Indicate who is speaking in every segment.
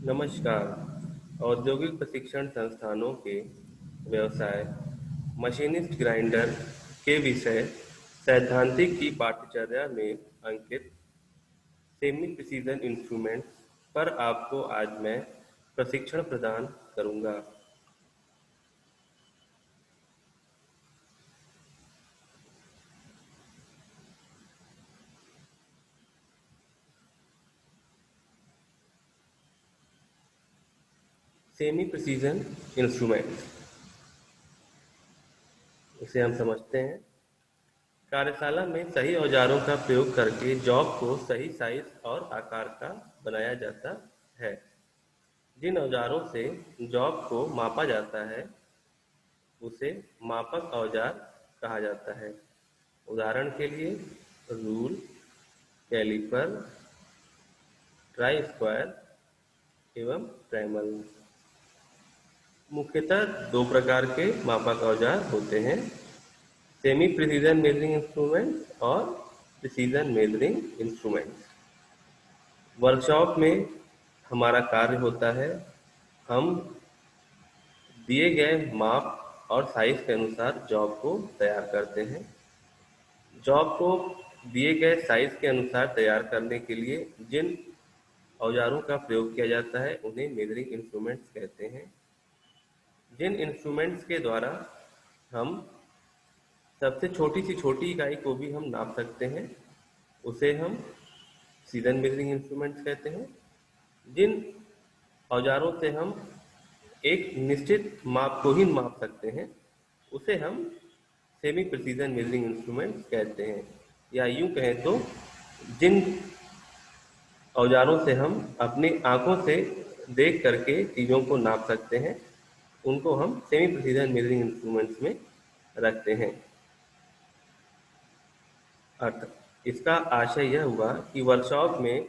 Speaker 1: नमस्कार। औद्योगिक प्रशिक्षण संस्थानों के व्यवसाय मशीनिस्ट ग्राइंडर के विषय सैद्धांतिक की पाठ्यचर्या में अंकित सेमी प्रिसीजन इंस्ट्रूमेंट्स पर आपको आज मैं प्रशिक्षण प्रदान करूंगा। सेमी प्रिसीजन इंस्ट्रूमेंट्स, इसे हम समझते हैं। कार्यशाला में सही औजारों का प्रयोग करके जॉब को सही साइज और आकार का बनाया जाता है। जिन औजारों से जॉब को मापा जाता है उसे मापक औजार कहा जाता है। उदाहरण के लिए रूल, कैलिपर, ट्राई स्क्वायर एवं ट्रेमल। मुख्यतः दो प्रकार के मापक औजार होते हैं, सेमी प्रिसीजन मेजरिंग इंस्ट्रूमेंट और प्रिसीजन मेजरिंग इंस्ट्रूमेंट। वर्कशॉप में हमारा कार्य होता है, हम दिए गए माप और साइज के अनुसार जॉब को तैयार करते हैं। जॉब को दिए गए साइज के अनुसार तैयार करने के लिए जिन औजारों का प्रयोग किया जाता है उन्हें मेजरिंग इंस्ट्रूमेंट्स कहते हैं। जिन इंस्ट्रूमेंट्स के द्वारा हम सबसे छोटी से छोटी इकाई को भी हम नाप सकते हैं उसे हम प्रिसीजन मेजरिंग इंस्ट्रूमेंट्स कहते हैं। जिन औजारों से हम एक निश्चित माप को ही माप सकते हैं उसे हम सेमी प्रिसीजन मेजरिंग इंस्ट्रूमेंट्स कहते हैं। या यूं कहें तो जिन औजारों से हम अपनी आंखों से देख करके चीज़ों को नाप सकते हैं उनको हम सेमी प्रिसीजन मेजरिंग इंस्ट्रूमेंट्स में रखते हैं। इसका आशय यह हुआ कि वर्कशॉप में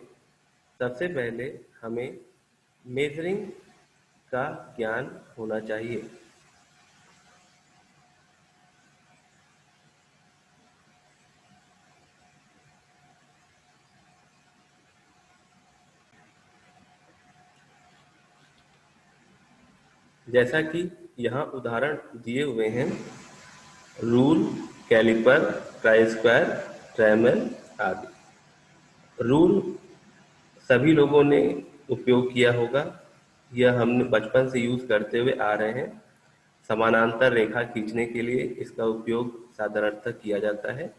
Speaker 1: सबसे पहले हमें मेजरिंग का ज्ञान होना चाहिए। जैसा कि यहाँ उदाहरण दिए हुए हैं, रूल, कैलिपर, ट्राई स्क्वायर, ट्रेमल आदि। रूल सभी लोगों ने उपयोग किया होगा, यह हमने बचपन से यूज करते हुए आ रहे हैं। समानांतर रेखा खींचने के लिए इसका उपयोग साधारणतः किया जाता है।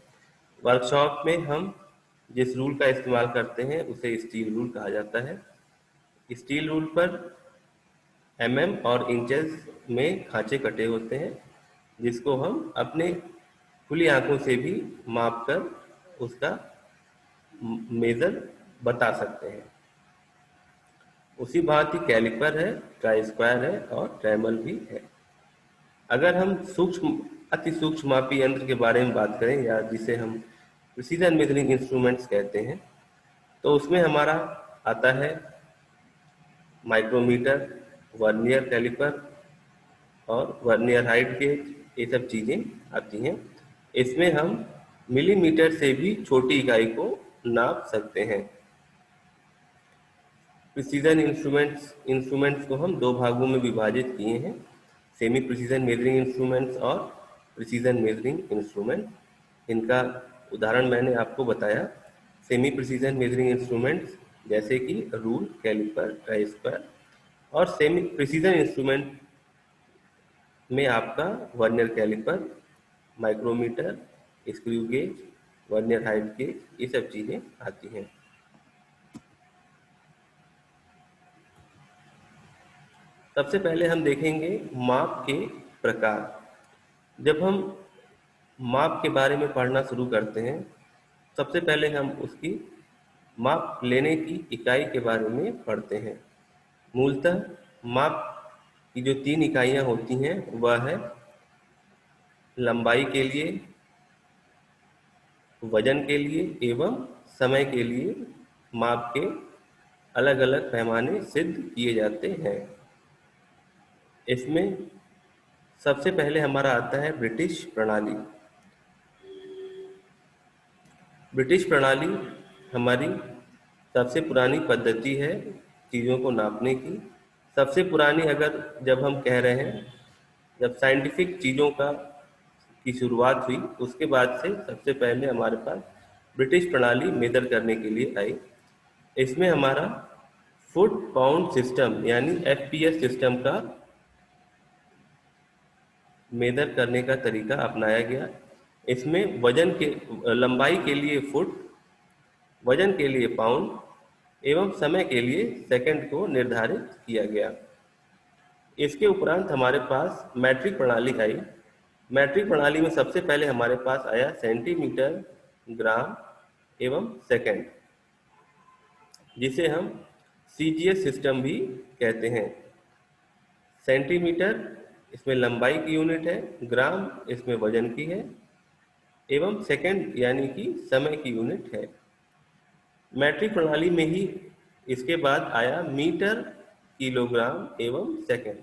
Speaker 1: वर्कशॉप में हम जिस रूल का इस्तेमाल करते हैं उसे स्टील रूल कहा जाता है। स्टील रूल पर एमएम और इंचेस में खांचे कटे होते हैं जिसको हम अपने खुली आंखों से भी माप कर उसका मेजर बता सकते हैं। उसी भांति कैलिपर है, ट्राई स्क्वायर है और ट्रेमल भी है। अगर हम अति सूक्ष्म मापी यंत्र के बारे में बात करें या जिसे हम प्रिसीजन मेजरिंग इंस्ट्रूमेंट्स कहते हैं तो उसमें हमारा आता है माइक्रोमीटर, वर्नियर कैलिपर और वर्नियर हाइट गेज, ये सब चीज़ें आती हैं। इसमें हम मिलीमीटर से भी छोटी इकाई को नाप सकते हैं। प्रिसीजन इंस्ट्रूमेंट्स को हम दो भागों में विभाजित किए हैं, सेमी प्रिसीजन मेजरिंग इंस्ट्रूमेंट्स और प्रिसीजन मेजरिंग इंस्ट्रूमेंट। इनका उदाहरण मैंने आपको बताया। सेमी प्रिसीजन मेजरिंग इंस्ट्रूमेंट्स जैसे कि रूल, कैलिपर, ट्राई स्क्वायर और सेमी प्रिसीजन इंस्ट्रूमेंट में आपका vernier caliper, micrometer, screw gauge, vernier height gauge, ये सब चीज़ें आती हैं। सबसे पहले हम देखेंगे माप के प्रकार। जब हम माप के बारे में पढ़ना शुरू करते हैं सबसे पहले हम उसकी माप लेने की इकाई के बारे में पढ़ते हैं। मूलतः माप की जो तीन इकाइयाँ होती हैं वह है लंबाई के लिए, वजन के लिए एवं समय के लिए माप के अलग अलग पैमाने सिद्ध किए जाते हैं। इसमें सबसे पहले हमारा आता है ब्रिटिश प्रणाली। ब्रिटिश प्रणाली हमारी सबसे पुरानी पद्धति है चीज़ों को नापने की। सबसे पुरानी अगर जब हम कह रहे हैं, जब साइंटिफिक चीज़ों का की शुरुआत हुई, उसके बाद से सबसे पहले हमारे पास ब्रिटिश प्रणाली मेजर करने के लिए आई। इसमें हमारा फुट पाउंड सिस्टम यानी एफपीएस सिस्टम का मेजर करने का तरीका अपनाया गया। इसमें वजन के लंबाई के लिए फुट, वजन के लिए पाउंड एवं समय के लिए सेकंड को निर्धारित किया गया। इसके उपरांत हमारे पास मैट्रिक प्रणाली आई। मैट्रिक प्रणाली में सबसे पहले हमारे पास आया सेंटीमीटर, ग्राम एवं सेकंड, जिसे हम सीजीएस सिस्टम भी कहते हैं। सेंटीमीटर इसमें लंबाई की यूनिट है, ग्राम इसमें वजन की है एवं सेकंड यानी कि समय की यूनिट है। मैट्रिक प्रणाली में ही इसके बाद आया मीटर, किलोग्राम एवं सेकंड,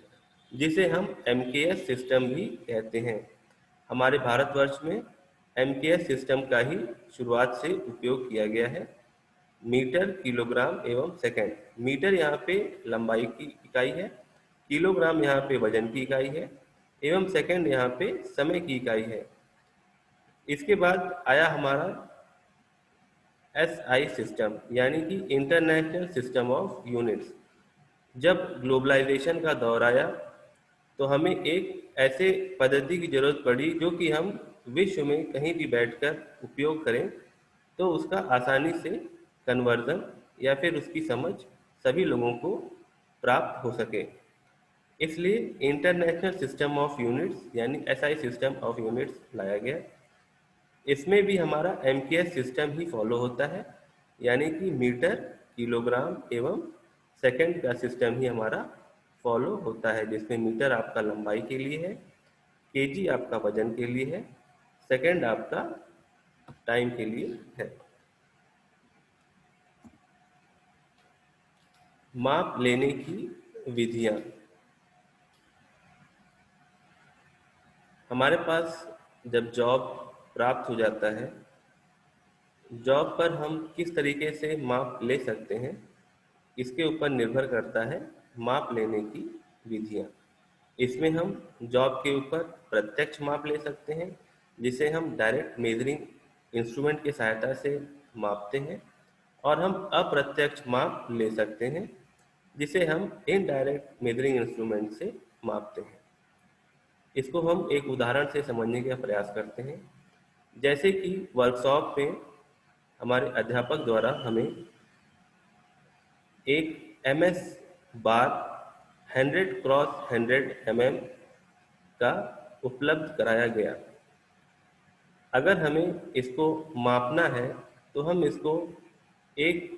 Speaker 1: जिसे हम एमकेएस सिस्टम भी कहते हैं। हमारे भारतवर्ष में एमकेएस सिस्टम का ही शुरुआत से उपयोग किया गया है। मीटर, किलोग्राम एवं सेकंड। मीटर यहाँ पे लंबाई की इकाई है, किलोग्राम यहाँ पे वजन की इकाई है एवं सेकंड यहाँ पे समय की इकाई है। इसके बाद आया हमारा एसआई सिस्टम यानी कि इंटरनेशनल सिस्टम ऑफ यूनिट्स। जब ग्लोबलाइजेशन का दौर आया तो हमें एक ऐसे पद्धति की जरूरत पड़ी जो कि हम विश्व में कहीं भी बैठकर उपयोग करें तो उसका आसानी से कन्वर्जन या फिर उसकी समझ सभी लोगों को प्राप्त हो सके। इसलिए इंटरनेशनल सिस्टम ऑफ यूनिट्स यानी एसआई सिस्टम ऑफ यूनिट्स लाया गया। इसमें भी हमारा एमकेएस सिस्टम ही फॉलो होता है, यानी कि मीटर, किलोग्राम एवं सेकंड का सिस्टम ही हमारा फॉलो होता है, जिसमें मीटर आपका लंबाई के लिए है, केजी आपका वजन के लिए है, सेकंड आपका टाइम के लिए है। माप लेने की विधियां। हमारे पास जब जॉब प्राप्त हो जाता है, जॉब पर हम किस तरीके से माप ले सकते हैं, इसके ऊपर निर्भर करता है माप लेने की विधियां। इसमें हम जॉब के ऊपर प्रत्यक्ष माप ले सकते हैं, जिसे हम डायरेक्ट मेजरिंग इंस्ट्रूमेंट की सहायता से मापते हैं, और हम अप्रत्यक्ष माप ले सकते हैं, जिसे हम इनडायरेक्ट मेजरिंग इंस्ट्रूमेंट से मापते हैं। इसको हम एक उदाहरण से समझने का प्रयास करते हैं। जैसे कि वर्कशॉप में हमारे अध्यापक द्वारा हमें एक एमएस बार 100 क्रॉस 100 mm का उपलब्ध कराया गया। अगर हमें इसको मापना है तो हम इसको एक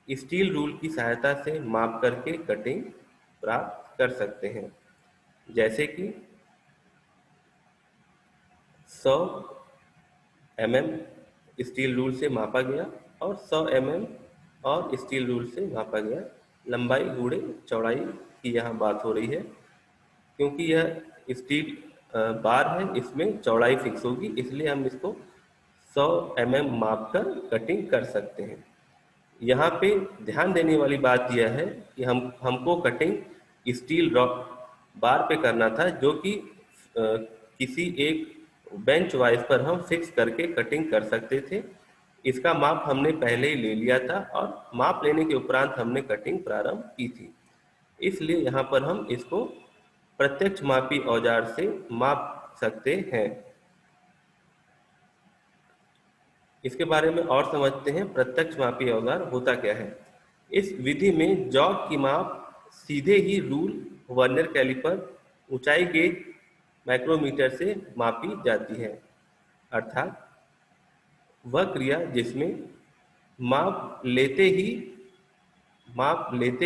Speaker 1: स्टील रूल की सहायता से माप करके कटिंग प्राप्त कर सकते हैं। जैसे कि 100 mm स्टील रूल से मापा गया और 100 mm और स्टील रूल से मापा गया। लंबाई गुणे चौड़ाई की यहाँ बात हो रही है, क्योंकि यह स्टील बार है, इसमें चौड़ाई फिक्स होगी, इसलिए हम इसको 100 mm माप कर कटिंग कर सकते हैं। यहाँ पे ध्यान देने वाली बात यह है कि हमको कटिंग स्टील रॉड बार पे करना था, जो कि किसी एक बेंच वाइज पर हम फिक्स करके कटिंग कर सकते थे। इसका माप हमने पहले ही ले लिया था और माप लेने के उपरांत हमने कटिंग प्रारंभ की थी, इसलिए यहाँ पर हम इसको प्रत्यक्ष मापी औजार से माप सकते हैं। इसके बारे में और समझते हैं प्रत्यक्ष मापी औजार होता क्या है। इस विधि में जॉब की माप सीधे ही रूल, वर्नियर कैलिपर, ऊंचाई गेज, माइक्रोमीटर से मापी जाती है। अर्थात वह क्रिया जिसमें माप लेते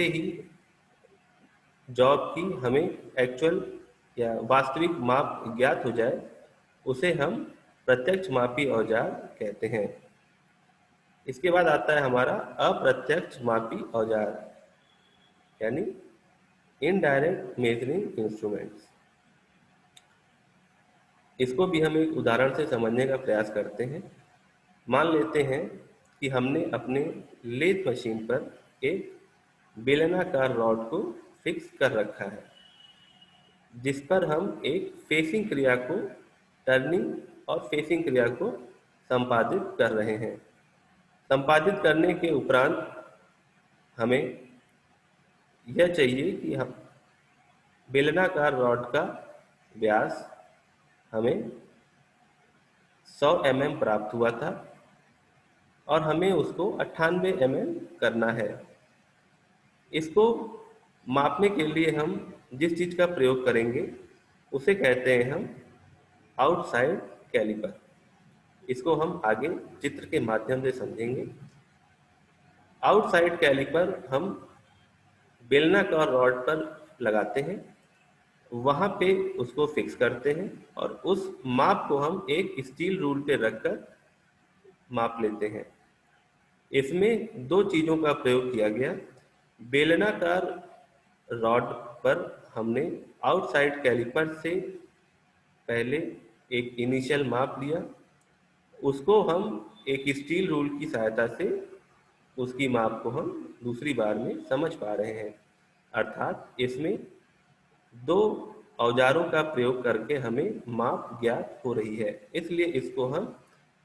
Speaker 1: ही जॉब की हमें एक्चुअल या वास्तविक माप ज्ञात हो जाए, उसे हम प्रत्यक्ष मापी औजार कहते हैं। इसके बाद आता है हमारा अप्रत्यक्ष मापी औजार यानी इनडायरेक्ट मेजरिंग इंस्ट्रूमेंट्स। इसको भी हम एक उदाहरण से समझने का प्रयास करते हैं। मान लेते हैं कि हमने अपने लेथ मशीन पर एक बेलनाकार रॉड को फिक्स कर रखा है, जिस पर हम एक फेसिंग क्रिया को, टर्निंग और फेसिंग क्रिया को संपादित कर रहे हैं। संपादित करने के उपरांत हमें यह चाहिए कि हम बेलनाकार रॉड का व्यास हमें 100 mm प्राप्त हुआ था और हमें उसको 98 mm करना है। इसको मापने के लिए हम जिस चीज़ का प्रयोग करेंगे उसे कहते हैं हम आउटसाइड कैलिपर। इसको हम आगे चित्र के माध्यम से समझेंगे। आउटसाइड कैलिपर हम बेलनाकार रॉड पर लगाते हैं, वहाँ पे उसको फिक्स करते हैं और उस माप को हम एक स्टील रूल पे रखकर माप लेते हैं। इसमें दो चीज़ों का प्रयोग किया गया। बेलनाकार रॉड पर हमने आउटसाइड कैलिपर से पहले एक इनिशियल माप लिया, उसको हम एक स्टील रूल की सहायता से उसकी माप को हम दूसरी बार में समझ पा रहे हैं। अर्थात इसमें दो औजारों का प्रयोग करके हमें माप ज्ञात हो रही है, इसलिए इसको हम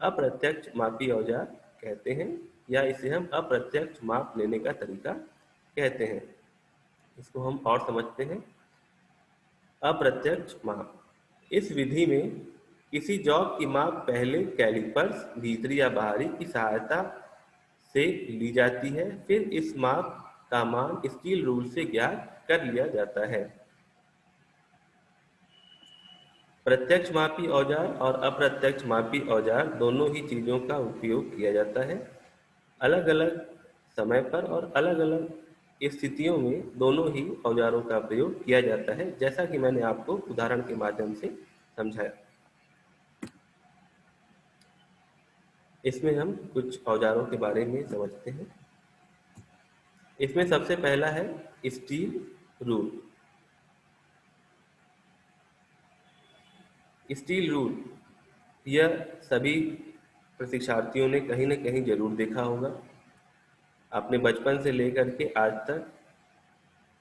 Speaker 1: अप्रत्यक्ष मापी औजार कहते हैं, या इसे हम अप्रत्यक्ष माप लेने का तरीका कहते हैं। इसको हम और समझते हैं। अप्रत्यक्ष माप, इस विधि में किसी जॉब की माप पहले कैलिपर्स भीतरी या बाहरी की सहायता से ली जाती है, फिर इस माप का मान स्टील रूल से ज्ञात कर लिया जाता है। प्रत्यक्ष मापी औजार और अप्रत्यक्ष मापी औजार दोनों ही चीज़ों का उपयोग किया जाता है। अलग अलग समय पर और अलग अलग स्थितियों में दोनों ही औजारों का प्रयोग किया जाता है, जैसा कि मैंने आपको उदाहरण के माध्यम से समझाया। इसमें हम कुछ औजारों के बारे में समझते हैं। इसमें सबसे पहला है स्टील रूल। स्टील रूल यह सभी प्रशिक्षार्थियों ने कहीं न कहीं जरूर देखा होगा। आपने बचपन से लेकर के आज तक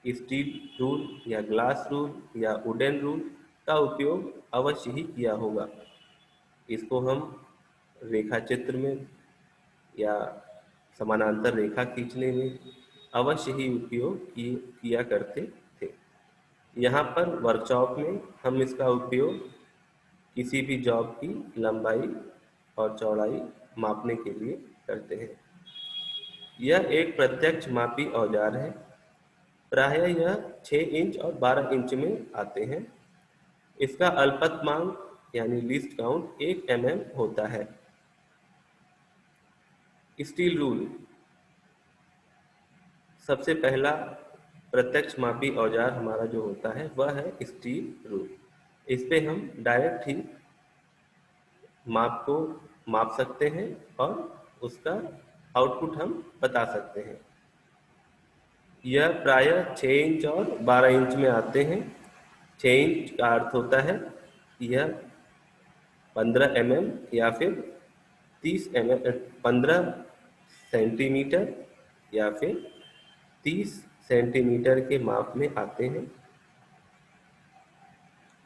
Speaker 1: स्टील रूल या ग्लास रूल या वुडन रूल का उपयोग अवश्य ही किया होगा। इसको हम रेखा चित्र में या समानांतर रेखा खींचने में अवश्य ही उपयोग किया करते थे। यहाँ पर वर्कशॉप में हम इसका उपयोग किसी भी जॉब की लंबाई और चौड़ाई मापने के लिए करते हैं। यह एक प्रत्यक्ष मापी औजार है। प्रायः यह 6 इंच और 12 इंच में आते हैं। इसका अल्पतमांक यानी लीस्ट काउंट 1 mm होता है। स्टील रूल सबसे पहला प्रत्यक्ष मापी औजार हमारा जो होता है वह है स्टील रूल। इस पे हम डायरेक्ट ही माप को माप सकते हैं और उसका आउटपुट हम बता सकते हैं। यह प्रायः 6 इंच और 12 इंच में आते हैं। 6 इंच का अर्थ होता है यह 15 mm या फिर 30 mm, 15 सेंटीमीटर या फिर 30 सेंटीमीटर के माप में आते हैं।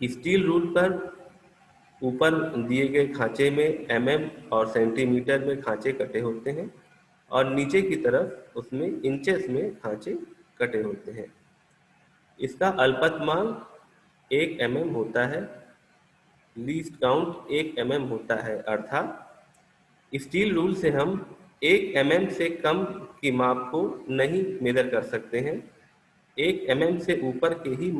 Speaker 1: स्टील रूल पर ऊपर दिए गए खांचे में mm और सेंटीमीटर में खांचे कटे होते हैं और नीचे की तरफ उसमें इंचेस में खांचे कटे होते हैं। इसका अल्पतमांक 1 mm होता है। लीस्ट काउंट 1 mm होता है, अर्थात स्टील रूल से हम 1 mm से कम की माप को नहीं मेजर कर सकते हैं। 1 mm से ऊपर के ही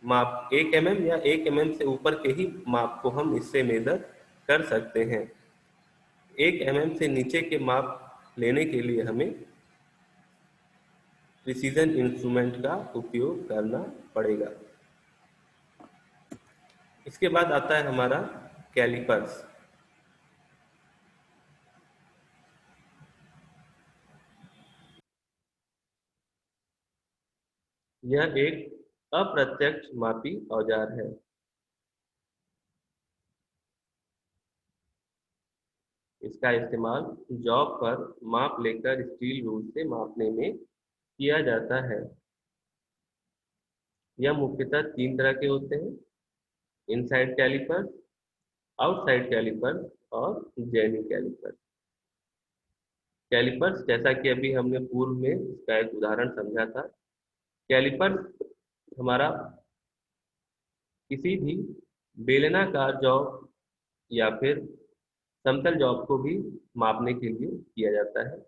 Speaker 1: माप 1 mm या 1 mm से ऊपर के ही माप को हम इससे मेजर कर सकते हैं। 1 mm से नीचे के माप लेने के लिए हमें प्रिसीजन इंस्ट्रूमेंट का उपयोग करना पड़ेगा। इसके बाद आता है हमारा कैलिपर्स। यह एक अप्रत्यक्ष मापी औजार है। इसका इस्तेमाल जॉब पर माप लेकर स्टील रूल से मापने में किया जाता है। यह मुख्यतः 3 तरह के होते हैं: इनसाइड कैलिपर्स, आउटसाइड कैलिपर्स और जेनी कैलिपर्स। कैलिपर्स, जैसा कि अभी हमने पूर्व में इसका एक उदाहरण समझा था, कैलिपर्स हमारा किसी भी बेलनाकार जॉब या फिर समतल जॉब को भी मापने के लिए किया जाता है।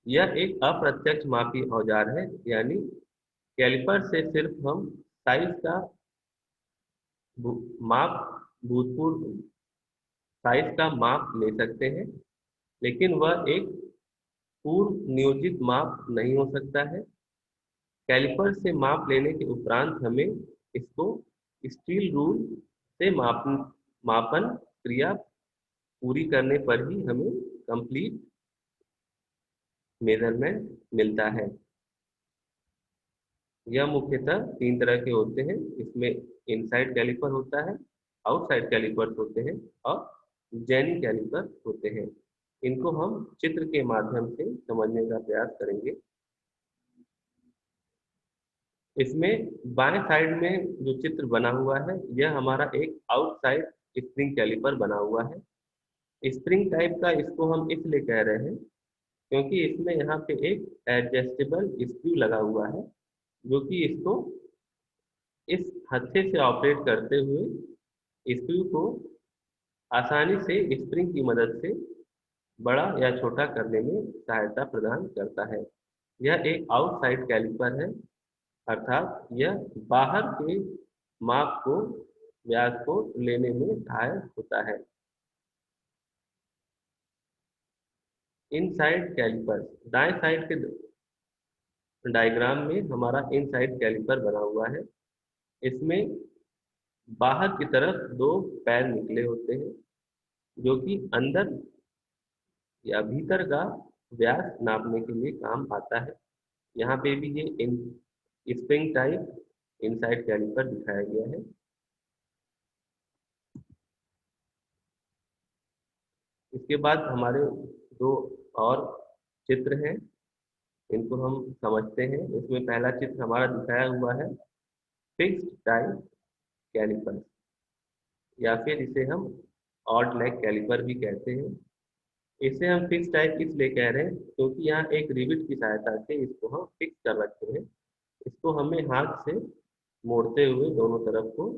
Speaker 1: यह एक अप्रत्यक्ष मापी औजार है, यानी कैलिपर से सिर्फ हम साइज का माप भूतपूर्व साइज का माप ले सकते हैं, लेकिन वह एक पूर्व नियोजित माप नहीं हो सकता है। कैलिपर से माप लेने के उपरांत हमें इसको स्टील रूल से मापन क्रिया पूरी करने पर ही हमें कंप्लीट मेजरमेंट मिलता है। यह मुख्यतः 3 तरह के होते हैं। इसमें इनसाइड कैलिपर होता है, आउटसाइड कैलिपर्स होते हैं और जेनी कैलिपर होते हैं। इनको हम चित्र के माध्यम से समझने का प्रयास करेंगे। इसमें बाएं साइड में जो चित्र बना हुआ है, यह हमारा एक आउटसाइड स्प्रिंग कैलिपर बना हुआ है। स्प्रिंग टाइप का इसको हम इसलिए कह रहे हैं क्योंकि इसमें यहाँ पे एक एडजस्टेबल स्क्रू लगा हुआ है, जो कि इसको इस हत्थे से ऑपरेट करते हुए स्क्रू को आसानी से स्प्रिंग की मदद से बड़ा या छोटा करने में सहायता प्रदान करता है। यह एक आउटसाइड कैलिपर है, अर्थात यह बाहर के माप को व्यास को लेने में सहायक होता है। इनसाइड कैलिपर्स, दाएं साइड के डायग्राम में हमारा इनसाइड कैलिपर बना हुआ है। इसमें बाहर की तरफ 2 पैर निकले होते हैं, जो कि अंदर या भीतर का व्यास नापने के लिए काम आता है। यहाँ पे भी ये स्प्रिंग टाइप इनसाइड कैलिपर दिखाया गया है। इसके बाद हमारे 2 और चित्र हैं, इनको हम समझते हैं। इसमें पहला चित्र हमारा दिखाया हुआ है फिक्स्ड टाइप कैलिपर, या फिर इसे हम ऑड लेग कैलिपर भी कहते हैं। इसे हम फिक्स टाइप इसलिए कह रहे हैं क्योंकि यहाँ एक रिविट की सहायता से इसको हम फिक्स कर रखते हैं। इसको हमें हाथ से मोड़ते हुए दोनों तरफ को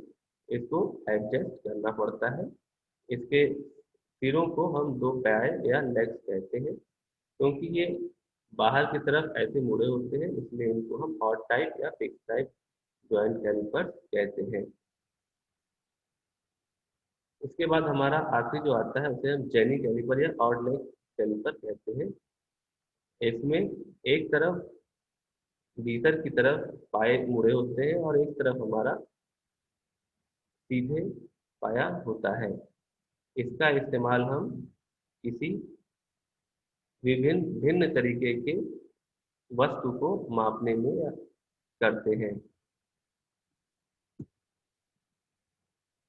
Speaker 1: इसको एडजस्ट करना पड़ता है। इसके सिरों को हम 2 पैर या लेग्स कहते हैं, क्योंकि ये बाहर की तरफ ऐसे मुड़े होते हैं, इसलिए इनको हम ऑड टाइप या फिक्स टाइप जॉइंट कैलिपर कहते हैं। उसके बाद हमारा आखिरी जो आता है उसे हम जेनी कैलिपर या ऑड लेग कैलिपर कहते हैं। इसमें एक तरफ भीतर की तरफ पाए मुड़े होते हैं और एक तरफ हमारा सीधे पाया होता है। इसका इस्तेमाल हम किसी विभिन्न भिन्न तरीके के वस्तु को मापने में करते हैं।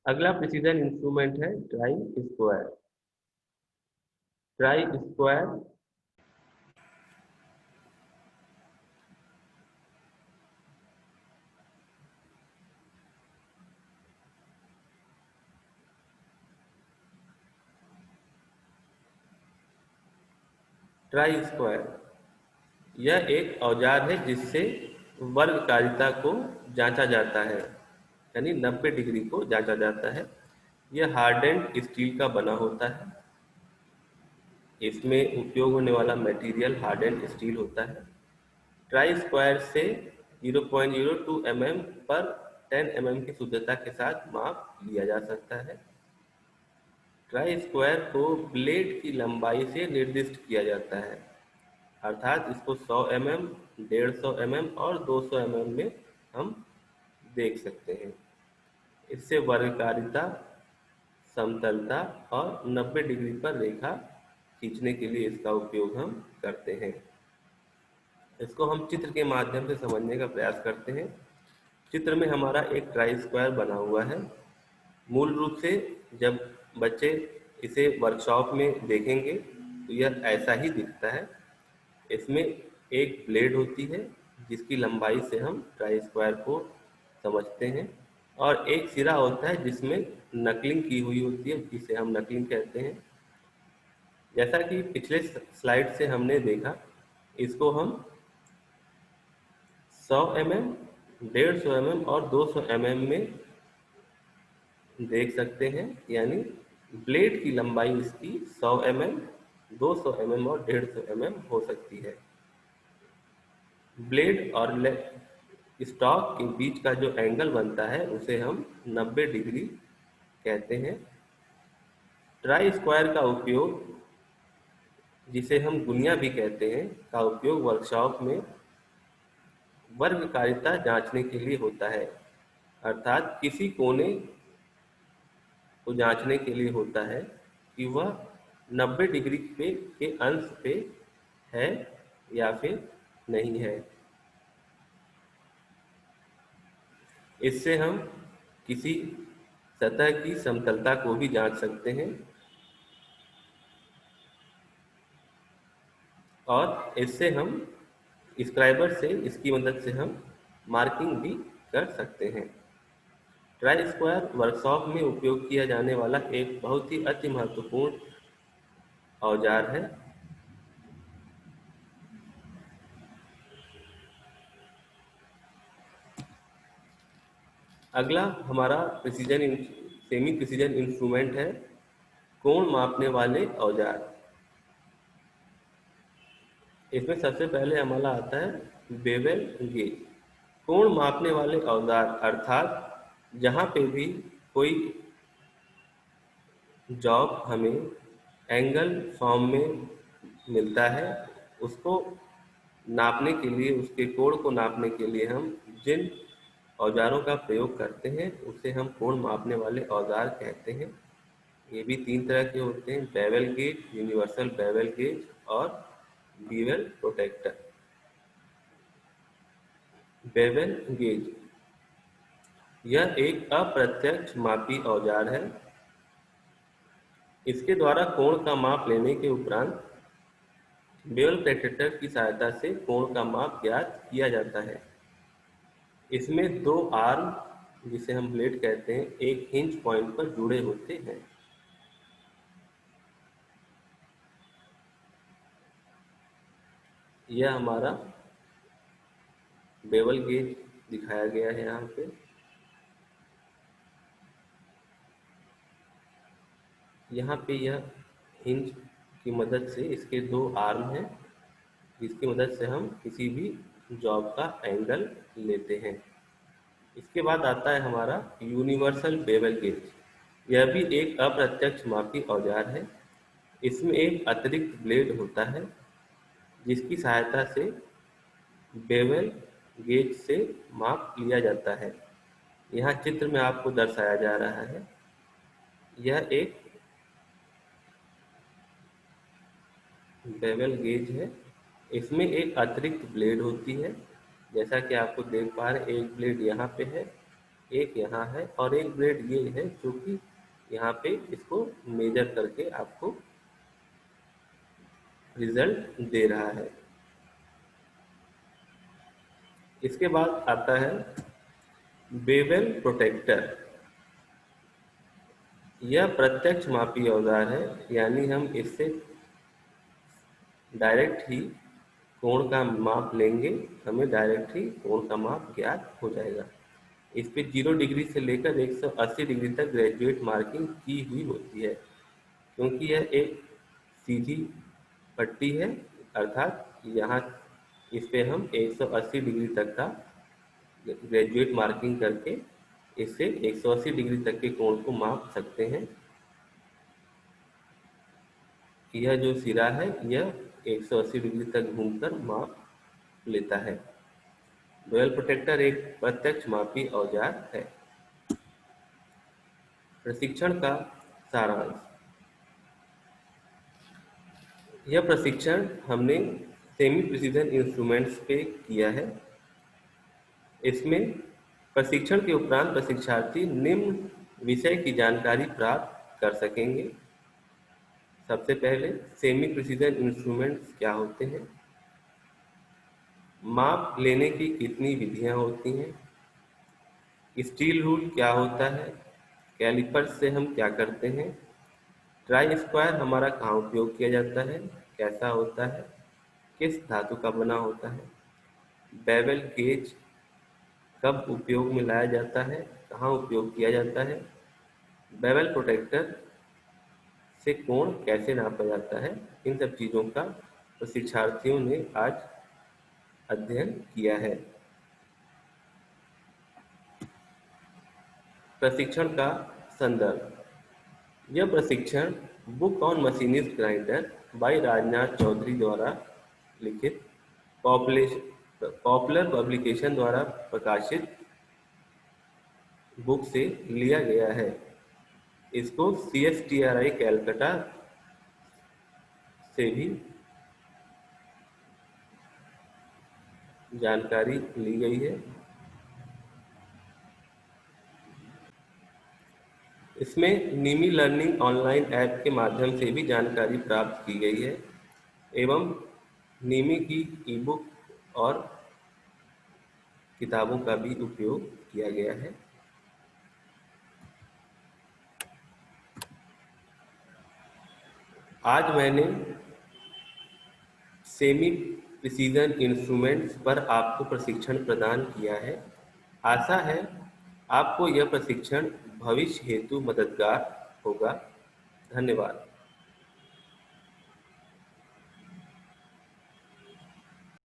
Speaker 1: अगला प्रिसीजन इंस्ट्रूमेंट है try square. Try square try square यह एक औजार है जिससे वर्गकारिता को जांचा जाता है, यानी 90 डिग्री को जांचा जाता है। यह हार्डेंड स्टील का बना होता है। इसमें उपयोग होने वाला मटेरियल हार्डेंड स्टील होता है। ट्राई स्क्वायर से 0.02 mm पर 10 mm की शुद्धता के साथ माप लिया जा सकता है। ट्राई स्क्वायर को ब्लेड की लंबाई से निर्दिष्ट किया जाता है, अर्थात इसको 100 mm, 150 mm और 200 mm में हम देख सकते हैं। इससे वर्गकारिता, समतलता और 90 डिग्री पर रेखा खींचने के लिए इसका उपयोग हम करते हैं। इसको हम चित्र के माध्यम से समझने का प्रयास करते हैं। चित्र में हमारा एक ट्राई स्क्वायर बना हुआ है। मूल रूप से जब बच्चे इसे वर्कशॉप में देखेंगे तो यह ऐसा ही दिखता है। इसमें एक ब्लेड होती है जिसकी लंबाई से हम ट्राई स्क्वायर को समझते हैं, और एक सिरा होता है जिसमें नकलिंग की हुई होती है जिसे हम नकलिंग कहते हैं। जैसा कि पिछले स्लाइड से हमने देखा, इसको हम 100 mm, 150 mm और 200 mm में देख सकते हैं, यानी ब्लेड की लंबाई इसकी 100 mm, 200 mm और 150 mm हो सकती है। ब्लेड और स्टॉक के बीच का जो एंगल बनता है उसे हम 90 डिग्री कहते हैं। ट्राई स्क्वायर का उपयोग, जिसे हम गुनिया भी कहते हैं, का उपयोग वर्कशॉप में वर्गकारिता जांचने के लिए होता है, अर्थात किसी कोने को जांचने के लिए होता है कि वह 90 डिग्री के अंश पे है या फिर नहीं है। इससे हम किसी सतह की समतलता को भी जांच सकते हैं, और इससे हम स्क्राइबर से, इसकी मदद से हम मार्किंग भी कर सकते हैं। ट्राई स्क्वायर वर्कशॉप में उपयोग किया जाने वाला एक बहुत ही अति महत्वपूर्ण औजार है। अगला हमारा सेमी प्रिसीजन इंस्ट्रूमेंट है कोण मापने वाले औजार। इसमें सबसे पहले हमारा आता है बेवल गेज। कोण मापने वाले औजार अर्थात जहाँ पे भी कोई जॉब हमें एंगल फॉर्म में मिलता है, उसको नापने के लिए, उसके कोण को नापने के लिए हम जिन औजारों का प्रयोग करते हैं उसे हम कोण मापने वाले औजार कहते हैं। ये भी 3 तरह के होते हैं: bevel gauge, universal bevel gauge और बीवल प्रोटेक्टर। बेवल गेज यह एक अप्रत्यक्ष मापी औजार है। इसके द्वारा कोण का माप लेने के उपरांत बेवल प्रोटेक्टर की सहायता से कोण का माप ज्ञात किया जाता है। इसमें 2 आर्म, जिसे हम ब्लेड कहते हैं, एक हिंज पॉइंट पर जुड़े होते हैं। यह हमारा बेवल गेज दिखाया गया है यहाँ पे। यहाँ पे यह हिंज की मदद से, इसके 2 आर्म हैं जिसकी मदद से हम किसी भी जॉब का एंगल लेते हैं। इसके बाद आता है हमारा यूनिवर्सल बेवल गेज। यह भी एक अप्रत्यक्ष मापी औजार है। इसमें एक अतिरिक्त ब्लेड होता है जिसकी सहायता से बेवल गेज से माप लिया जाता है। यहाँ चित्र में आपको दर्शाया जा रहा है। यह एक बेवल गेज है। इसमें एक अतिरिक्त ब्लेड होती है, जैसा कि आपको देख पा रहे हैं। एक ब्लेड यहाँ पे है, एक यहाँ है, और एक ब्लेड ये है जो कि यहाँ पे इसको मेजर करके आपको रिजल्ट दे रहा है। इसके बाद आता है बेवल प्रोटेक्टर। यह प्रत्यक्ष मापी औजार है, यानी हम इससे डायरेक्ट ही कोण का माप लेंगे, हमें डायरेक्ट ही कोण का माप ज्ञात हो जाएगा। इस पे 0 डिग्री से लेकर 180 डिग्री तक ग्रेजुएट मार्किंग की हुई होती है, क्योंकि यह एक सीधी पट्टी है, अर्थात यहाँ इस पे हम 180 डिग्री तक का ग्रेजुएट मार्किंग करके इससे 180 डिग्री तक के कोण को माप सकते हैं। यह जो सिरा है यह 180 डिग्री तक घूमकर माप लेता है। बेवल प्रोटेक्टर एक प्रत्यक्ष मापी औजार है। प्रशिक्षण का सारांश। यह प्रशिक्षण हमने सेमी प्रिसीजन इंस्ट्रूमेंट्स पे किया है। इसमें प्रशिक्षण के उपरांत प्रशिक्षार्थी निम्न विषय की जानकारी प्राप्त कर सकेंगे। सबसे पहले सेमी प्रिसीजन इंस्ट्रूमेंट्स क्या होते हैं, माप लेने की कितनी विधियां होती हैं? स्टील रूल क्या होता है? कैलिपर्स से हम क्या करते हैं? ट्राई स्क्वायर हमारा कहाँ उपयोग किया जाता है? कैसा होता है? किस धातु का बना होता है? बेवल गेज कब उपयोग में लाया जाता है? कहाँ उपयोग किया जाता है? बेवल प्रोटेक्टर से कोण कैसे नापा जाता है? इन सब चीज़ों का प्रशिक्षार्थियों ने आज अध्ययन किया है। प्रशिक्षण का संदर्भ। यह प्रशिक्षण book on machinist grinder by Rajnath Chaudhary द्वारा लिखित पॉपुलर पब्लिकेशन द्वारा प्रकाशित बुक से लिया गया है। इसको CSTRI कैलकाटा से भी जानकारी ली गई है। इसमें निमी लर्निंग ऑनलाइन ऐप के माध्यम से भी जानकारी प्राप्त की गई है एवं निमी की ई-बुक और किताबों का भी उपयोग किया गया है। आज मैंने सेमी प्रिसीजन इंस्ट्रूमेंट्स पर आपको प्रशिक्षण प्रदान किया है। आशा है आपको यह प्रशिक्षण भविष्य हेतु मददगार होगा। धन्यवाद।